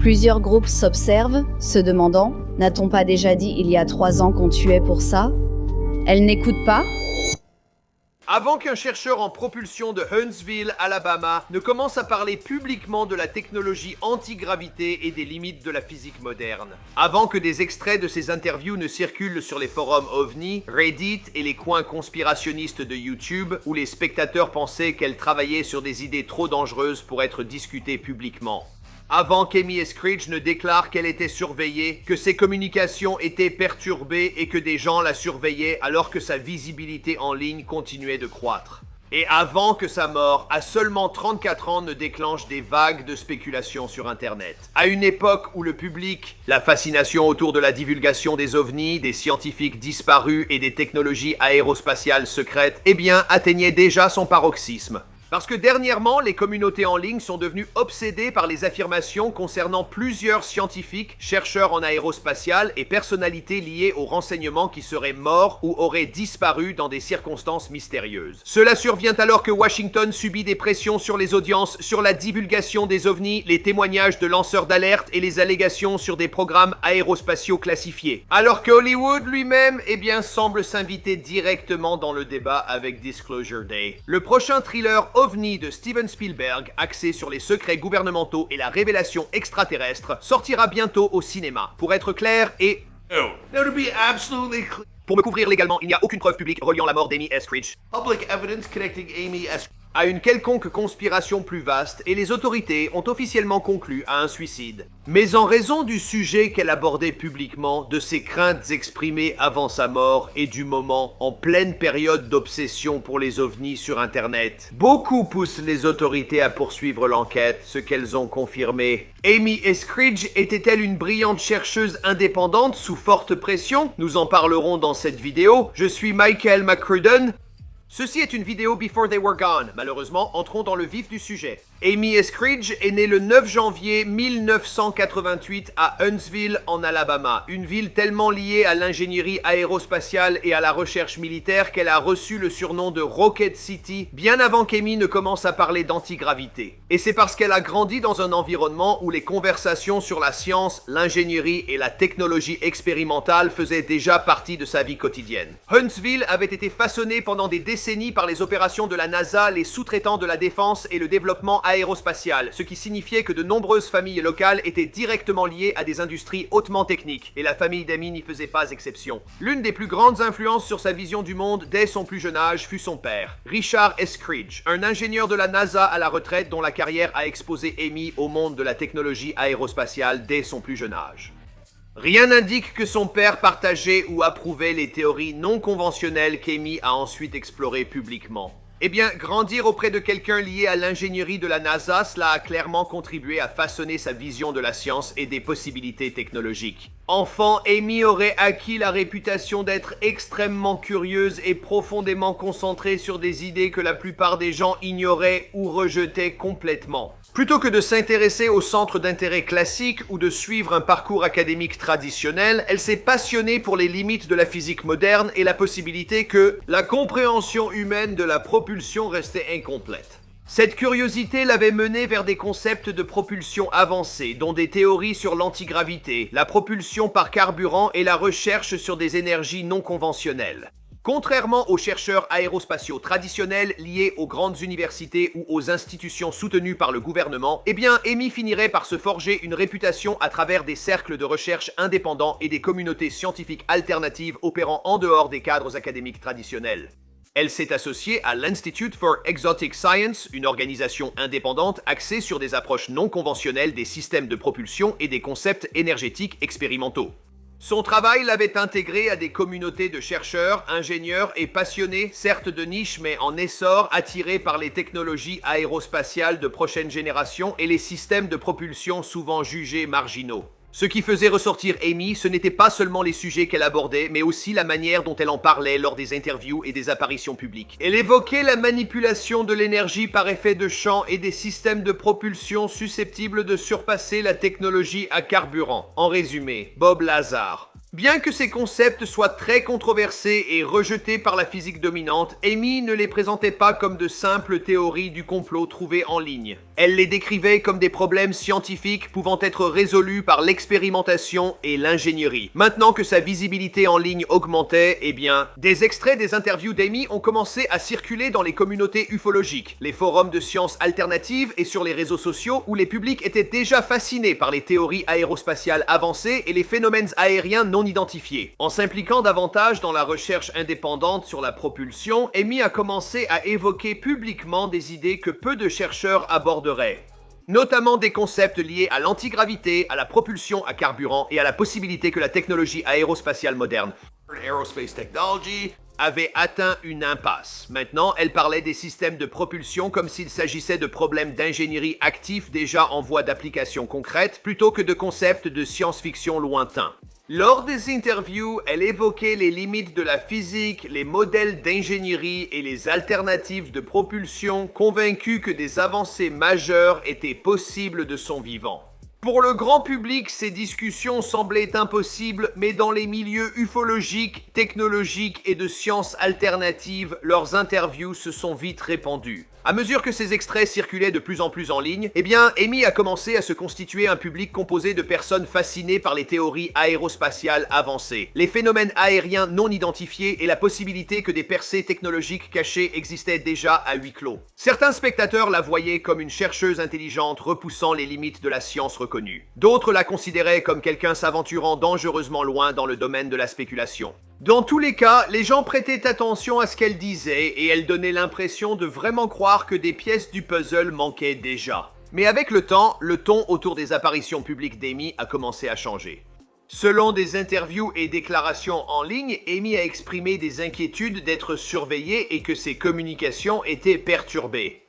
Plusieurs groupes s'observent, se demandant « N'a-t-on pas déjà dit il y a 3 ans qu'on tuait pour ça ?» Elle n'écoute pas. Avant qu'un chercheur en propulsion de Huntsville, Alabama, ne commence à parler publiquement de la technologie antigravité et des limites de la physique moderne. Avant que des extraits de ces interviews ne circulent sur les forums OVNI, Reddit et les coins conspirationnistes de YouTube, où les spectateurs pensaient qu'elle travaillait sur des idées trop dangereuses pour être discutées publiquement. Avant qu'Amy Eskridge ne déclare qu'elle était surveillée, que ses communications étaient perturbées et que des gens la surveillaient alors que sa visibilité en ligne continuait de croître. Et avant que sa mort, à seulement 34 ans, ne déclenche des vagues de spéculation sur Internet. À une époque où le public, la fascination autour de la divulgation des ovnis, des scientifiques disparus et des technologies aérospatiales secrètes, atteignait déjà son paroxysme. Parce que dernièrement, les communautés en ligne sont devenues obsédées par les affirmations concernant plusieurs scientifiques, chercheurs en aérospatial et personnalités liées aux renseignements qui seraient morts ou auraient disparu dans des circonstances mystérieuses. Cela survient alors que Washington subit des pressions sur les audiences, sur la divulgation des ovnis, les témoignages de lanceurs d'alerte et les allégations sur des programmes aérospatiaux classifiés. Alors que Hollywood lui-même, semble s'inviter directement dans le débat avec Disclosure Day. Le prochain thriller OVNI de Steven Spielberg, axé sur les secrets gouvernementaux et la révélation extraterrestre, sortira bientôt au cinéma. Pour être clair et... Pour me couvrir légalement, il n'y a aucune preuve publique reliant la mort d'Amy Eskridge. Public evidence connecting Amy Eskridge à une quelconque conspiration plus vaste, et les autorités ont officiellement conclu à un suicide. Mais en raison du sujet qu'elle abordait publiquement, de ses craintes exprimées avant sa mort et du moment en pleine période d'obsession pour les ovnis sur Internet, beaucoup poussent les autorités à poursuivre l'enquête, ce qu'elles ont confirmé. Amy Eskridge était-elle une brillante chercheuse indépendante sous forte pression? Nous en parlerons dans cette vidéo. Je suis Michael McCrudden. Ceci est une vidéo Before They Were Gone. Malheureusement, entrons dans le vif du sujet. Amy Eskridge est née le 9 janvier 1988 à Huntsville, en Alabama, une ville tellement liée à l'ingénierie aérospatiale et à la recherche militaire qu'elle a reçu le surnom de Rocket City bien avant qu'Amy ne commence à parler d'antigravité. Et c'est parce qu'elle a grandi dans un environnement où les conversations sur la science, l'ingénierie et la technologie expérimentale faisaient déjà partie de sa vie quotidienne. Huntsville avait été façonné pendant des décennies par les opérations de la NASA, les sous-traitants de la défense et le développement aérospatial, ce qui signifiait que de nombreuses familles locales étaient directement liées à des industries hautement techniques, et la famille d'Amy n'y faisait pas exception. L'une des plus grandes influences sur sa vision du monde dès son plus jeune âge fut son père, Richard Eskridge, un ingénieur de la NASA à la retraite dont la carrière a exposé Amy au monde de la technologie aérospatiale dès son plus jeune âge. Rien n'indique que son père partageait ou approuvait les théories non conventionnelles qu'Amy a ensuite explorées publiquement. Grandir auprès de quelqu'un lié à l'ingénierie de la NASA, cela a clairement contribué à façonner sa vision de la science et des possibilités technologiques. Enfant, Amy aurait acquis la réputation d'être extrêmement curieuse et profondément concentrée sur des idées que la plupart des gens ignoraient ou rejetaient complètement. Plutôt que de s'intéresser aux centres d'intérêt classiques ou de suivre un parcours académique traditionnel, elle s'est passionnée pour les limites de la physique moderne et la possibilité que la compréhension humaine de la propulsion restait incomplète. Cette curiosité l'avait menée vers des concepts de propulsion avancés, dont des théories sur l'antigravité, la propulsion par carburant et la recherche sur des énergies non conventionnelles. Contrairement aux chercheurs aérospatiaux traditionnels liés aux grandes universités ou aux institutions soutenues par le gouvernement, Amy finirait par se forger une réputation à travers des cercles de recherche indépendants et des communautés scientifiques alternatives opérant en dehors des cadres académiques traditionnels. Elle s'est associée à l'Institute for Exotic Science, une organisation indépendante axée sur des approches non conventionnelles des systèmes de propulsion et des concepts énergétiques expérimentaux. Son travail l'avait intégré à des communautés de chercheurs, ingénieurs et passionnés, certes de niche mais en essor, attirés par les technologies aérospatiales de prochaine génération et les systèmes de propulsion souvent jugés marginaux. Ce qui faisait ressortir Amy, ce n'était pas seulement les sujets qu'elle abordait, mais aussi la manière dont elle en parlait lors des interviews et des apparitions publiques. Elle évoquait la manipulation de l'énergie par effet de champ et des systèmes de propulsion susceptibles de surpasser la technologie à carburant. En résumé, Bob Lazar. Bien que ces concepts soient très controversés et rejetés par la physique dominante, Amy ne les présentait pas comme de simples théories du complot trouvées en ligne. Elle les décrivait comme des problèmes scientifiques pouvant être résolus par l'expérimentation et l'ingénierie. Maintenant que sa visibilité en ligne augmentait, des extraits des interviews d'Amy ont commencé à circuler dans les communautés ufologiques, les forums de sciences alternatives et sur les réseaux sociaux où les publics étaient déjà fascinés par les théories aérospatiales avancées et les phénomènes aériens non identifiés. En s'impliquant davantage dans la recherche indépendante sur la propulsion, Amy a commencé à évoquer publiquement des idées que peu de chercheurs aborderaient. Notamment des concepts liés à l'antigravité, à la propulsion à carburant et à la possibilité que la technologie aérospatiale moderne, Aerospace Technology, avait atteint une impasse. Maintenant, elle parlait des systèmes de propulsion comme s'il s'agissait de problèmes d'ingénierie actifs déjà en voie d'application concrète, plutôt que de concepts de science-fiction lointains. Lors des interviews, elle évoquait les limites de la physique, les modèles d'ingénierie et les alternatives de propulsion, convaincue que des avancées majeures étaient possibles de son vivant. Pour le grand public, ces discussions semblaient impossibles, mais dans les milieux ufologiques, technologiques et de sciences alternatives, leurs interviews se sont vite répandues. À mesure que ces extraits circulaient de plus en plus en ligne, Amy a commencé à se constituer un public composé de personnes fascinées par les théories aérospatiales avancées, les phénomènes aériens non identifiés et la possibilité que des percées technologiques cachées existaient déjà à huis clos. Certains spectateurs la voyaient comme une chercheuse intelligente repoussant les limites de la science reconnue. D'autres la considéraient comme quelqu'un s'aventurant dangereusement loin dans le domaine de la spéculation. Dans tous les cas, les gens prêtaient attention à ce qu'elle disait et elle donnait l'impression de vraiment croire que des pièces du puzzle manquaient déjà. Mais avec le temps, le ton autour des apparitions publiques d'Amy a commencé à changer. Selon des interviews et déclarations en ligne, Amy a exprimé des inquiétudes d'être surveillée et que ses communications étaient perturbées.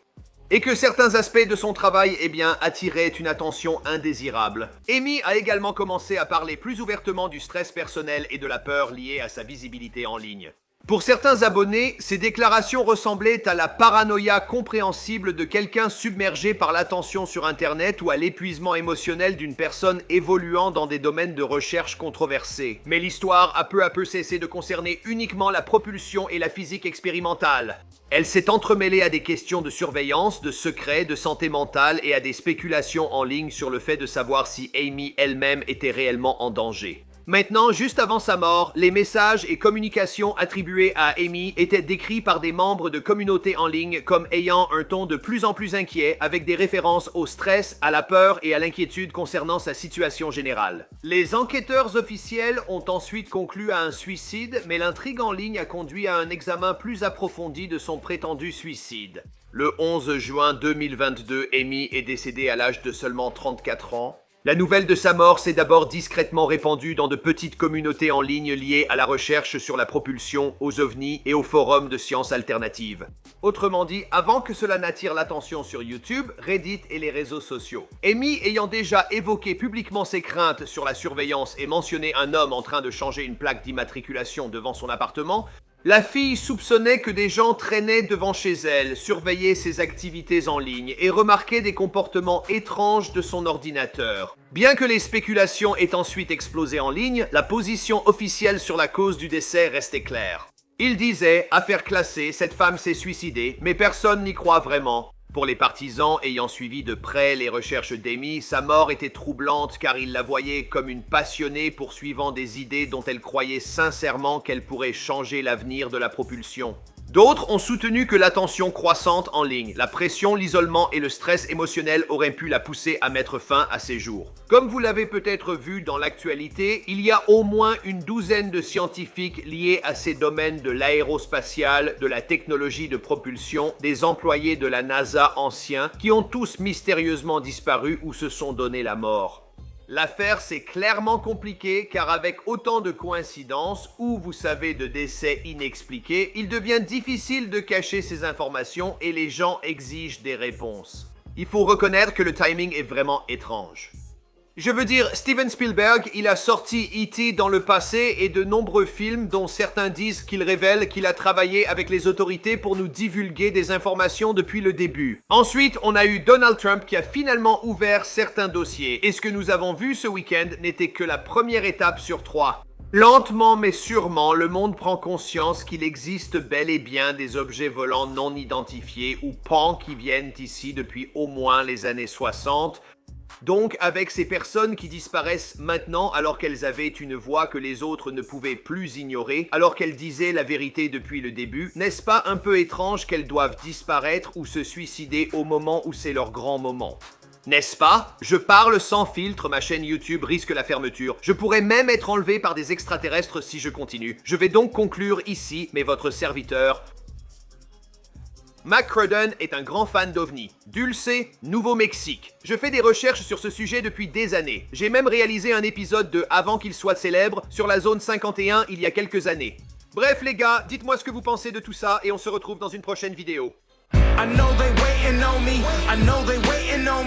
Et que certains aspects de son travail, attiraient une attention indésirable. Amy a également commencé à parler plus ouvertement du stress personnel et de la peur liée à sa visibilité en ligne. Pour certains abonnés, ces déclarations ressemblaient à la paranoïa compréhensible de quelqu'un submergé par l'attention sur Internet ou à l'épuisement émotionnel d'une personne évoluant dans des domaines de recherche controversés. Mais l'histoire a peu à peu cessé de concerner uniquement la propulsion et la physique expérimentale. Elle s'est entremêlée à des questions de surveillance, de secret, de santé mentale et à des spéculations en ligne sur le fait de savoir si Amy elle-même était réellement en danger. Maintenant, juste avant sa mort, les messages et communications attribués à Amy étaient décrits par des membres de communautés en ligne comme ayant un ton de plus en plus inquiet, avec des références au stress, à la peur et à l'inquiétude concernant sa situation générale. Les enquêteurs officiels ont ensuite conclu à un suicide, mais l'intrigue en ligne a conduit à un examen plus approfondi de son prétendu suicide. Le 11 juin 2022, Amy est décédée à l'âge de seulement 34 ans. La nouvelle de sa mort s'est d'abord discrètement répandue dans de petites communautés en ligne liées à la recherche sur la propulsion, aux ovnis et aux forums de sciences alternatives. Autrement dit, avant que cela n'attire l'attention sur YouTube, Reddit et les réseaux sociaux. Amy ayant déjà évoqué publiquement ses craintes sur la surveillance et mentionné un homme en train de changer une plaque d'immatriculation devant son appartement, la fille soupçonnait que des gens traînaient devant chez elle, surveillaient ses activités en ligne et remarquaient des comportements étranges de son ordinateur. Bien que les spéculations aient ensuite explosé en ligne, la position officielle sur la cause du décès restait claire. Il disait, affaire classée, cette femme s'est suicidée, mais personne n'y croit vraiment. Pour les partisans ayant suivi de près les recherches d'Amy, sa mort était troublante car ils la voyaient comme une passionnée poursuivant des idées dont elle croyait sincèrement qu'elles pourraient changer l'avenir de la propulsion. D'autres ont soutenu que l'attention croissante en ligne, la pression, l'isolement et le stress émotionnel auraient pu la pousser à mettre fin à ses jours. Comme vous l'avez peut-être vu dans l'actualité, il y a au moins une douzaine de scientifiques liés à ces domaines de l'aérospatial, de la technologie de propulsion, des employés de la NASA anciens, qui ont tous mystérieusement disparu ou se sont donné la mort. L'affaire s'est clairement compliquée car avec autant de coïncidences ou, vous savez, de décès inexpliqués, il devient difficile de cacher ces informations et les gens exigent des réponses. Il faut reconnaître que le timing est vraiment étrange. Je veux dire, Steven Spielberg, il a sorti E.T. dans le passé et de nombreux films dont certains disent qu'ils révèlent qu'il a travaillé avec les autorités pour nous divulguer des informations depuis le début. Ensuite, on a eu Donald Trump qui a finalement ouvert certains dossiers. Et ce que nous avons vu ce week-end n'était que la première étape sur 3. Lentement mais sûrement, le monde prend conscience qu'il existe bel et bien des objets volants non identifiés ou PAN qui viennent ici depuis au moins les années 60. Donc, avec ces personnes qui disparaissent maintenant alors qu'elles avaient une voix que les autres ne pouvaient plus ignorer, alors qu'elles disaient la vérité depuis le début, n'est-ce pas un peu étrange qu'elles doivent disparaître ou se suicider au moment où c'est leur grand moment ? N'est-ce pas? Je parle sans filtre, ma chaîne YouTube risque la fermeture. Je pourrais même être enlevé par des extraterrestres si je continue. Je vais donc conclure ici, mais votre serviteur... Mac Crudden est un grand fan d'OVNI. Dulce, Nouveau-Mexique. Je fais des recherches sur ce sujet depuis des années. J'ai même réalisé un épisode de Avant qu'il soit célèbre sur la zone 51 il y a quelques années. Bref les gars, dites-moi ce que vous pensez de tout ça et on se retrouve dans une prochaine vidéo. I know they waiting on me. I know they waiting on